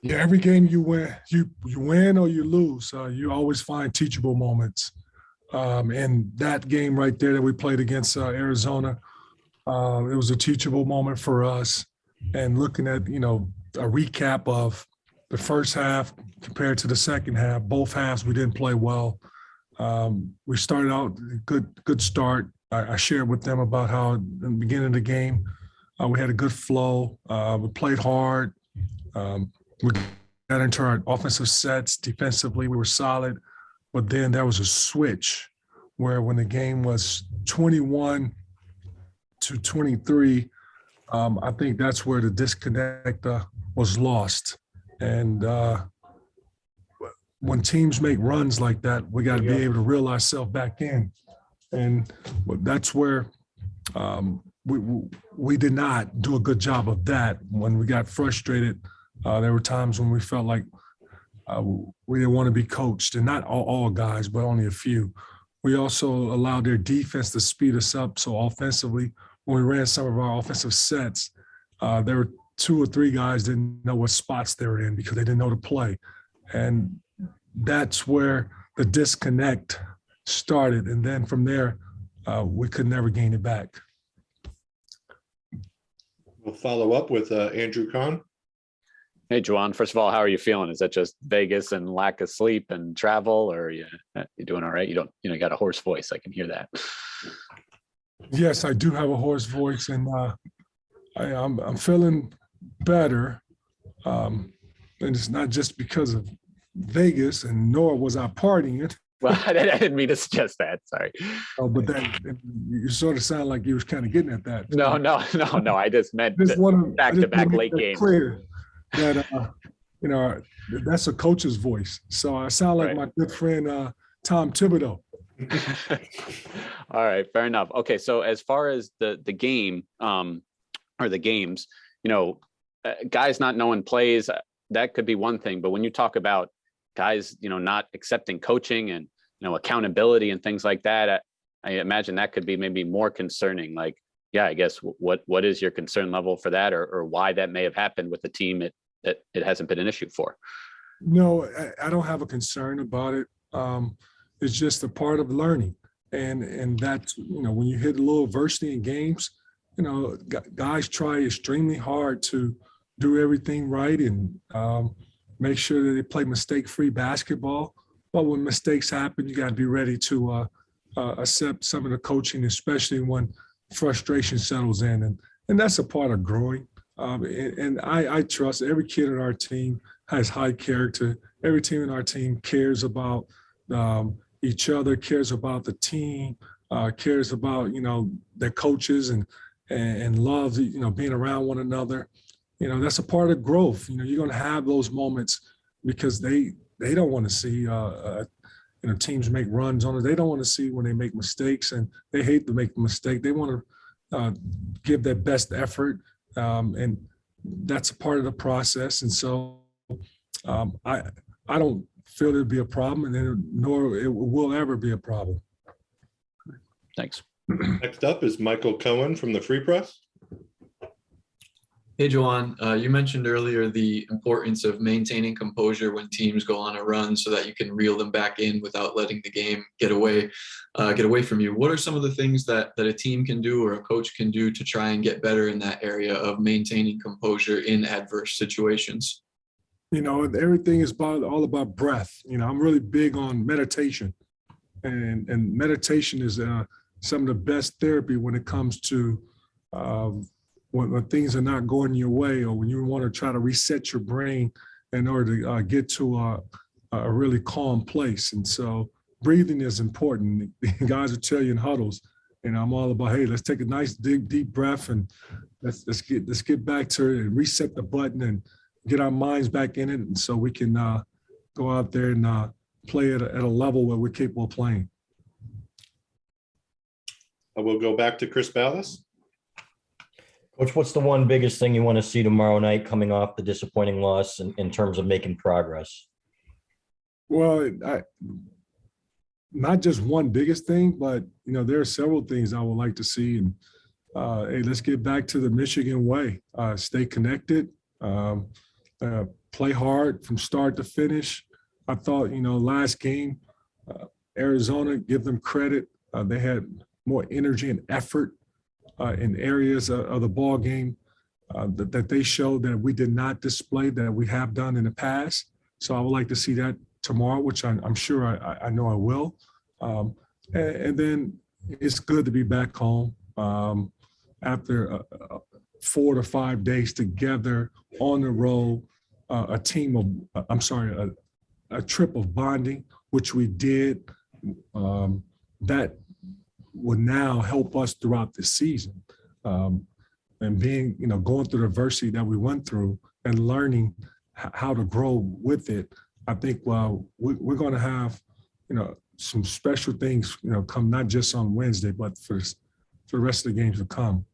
Yeah, every game you win or you lose. You always find teachable moments. And that game right there that we played against Arizona, it was a teachable moment for us. And looking at a recap of the first half compared to the second half, both halves we didn't play well. We started out good start. I shared with them about how in the beginning of the game we had a good flow. We played hard. We got into our offensive sets. Defensively, we were solid. But then there was a switch where when the game was 21-23, I think that's where the disconnect was lost. And when teams make runs like that, we got to be able to reel ourselves back in. And that's where we did not do a good job of that. When we got frustrated, there were times when we felt like we didn't want to be coached, and not all guys, but only a few. We also allowed their defense to speed us up. So offensively, when we ran some of our offensive sets, there were 2 or 3 guys didn't know what spots they were in because they didn't know to play. And that's where the disconnect started. And then from there, we could never gain it back. We'll follow up with Andrew Kahn. Hey, Juwan. First of all, how are you feeling? Is that just Vegas and lack of sleep and travel, or you doing all right? You got a hoarse voice. I can hear that. Yes, I do have a hoarse voice, and I'm feeling better. And it's not just because of Vegas, and nor was I partying. Well, I didn't mean to suggest that. Sorry. Oh, but that you sort of sound like you was kind of getting at that. No. I just meant back-to-back late games. Clear that that's a coach's voice. So I sound like my good friend Tom Thibodeau. All right, fair enough. Okay, so as far as the game or the games, guys not knowing plays, that could be one thing. But when you talk about guys, not accepting coaching and accountability and things like that, I imagine that could be maybe more concerning. Like, yeah, I guess what is your concern level for that, or why that may have happened with the team that it hasn't been an issue for? No, I don't have a concern about it. It's just a part of learning, and that's when you hit a little adversity in games, guys try extremely hard to do everything right and make sure that they play mistake-free basketball. But when mistakes happen, you got to be ready to accept some of the coaching, especially when frustration settles in, and that's a part of growing. And I trust every kid on our team has high character. Every team in our team cares about each other, cares about the team, cares about their coaches and loves being around one another. That's a part of growth. You're going to have those moments because they don't want to see teams make runs on it. They don't want to see when they make mistakes, and they hate to make the mistake. They want to give their best effort, and that's a part of the process. And so I don't feel it'd be a problem, and nor it will ever be a problem. Thanks. Next up is Michael Cohen from the Free Press. Hey, Juwan, you mentioned earlier the importance of maintaining composure when teams go on a run so that you can reel them back in without letting the game get away from you. What are some of the things that a team can do or a coach can do to try and get better in that area of maintaining composure in adverse situations? Everything is all about breath. I'm really big on meditation, and meditation is some of the best therapy when it comes to when things are not going your way, or when you want to try to reset your brain in order to get to a really calm place. And so breathing is important. Guys will tell you in huddles, I'm all about, hey, let's take a nice deep breath and let's get back to it and reset the button and get our minds back in it, and so we can go out there and play at a level where we're capable of playing. I will go back to Chris Ballas. Coach, what's the one biggest thing you want to see tomorrow night coming off the disappointing loss in terms of making progress? Well, not just one biggest thing, but, there are several things I would like to see. And, hey, let's get back to the Michigan way. Stay connected, play hard from start to finish. I thought, last game, Arizona, give them credit. They had more energy and effort in areas of the ball game that they showed that we did not display that we have done in the past. So I would like to see that tomorrow, which I'm sure I know I will. And then it's good to be back home after 4 to 5 days together on the road, a trip of bonding, which we did. That will now help us throughout the season. And being, going through the adversity that we went through and learning how to grow with it, I think, we're going to have, some special things, come not just on Wednesday, but for the rest of the games to come.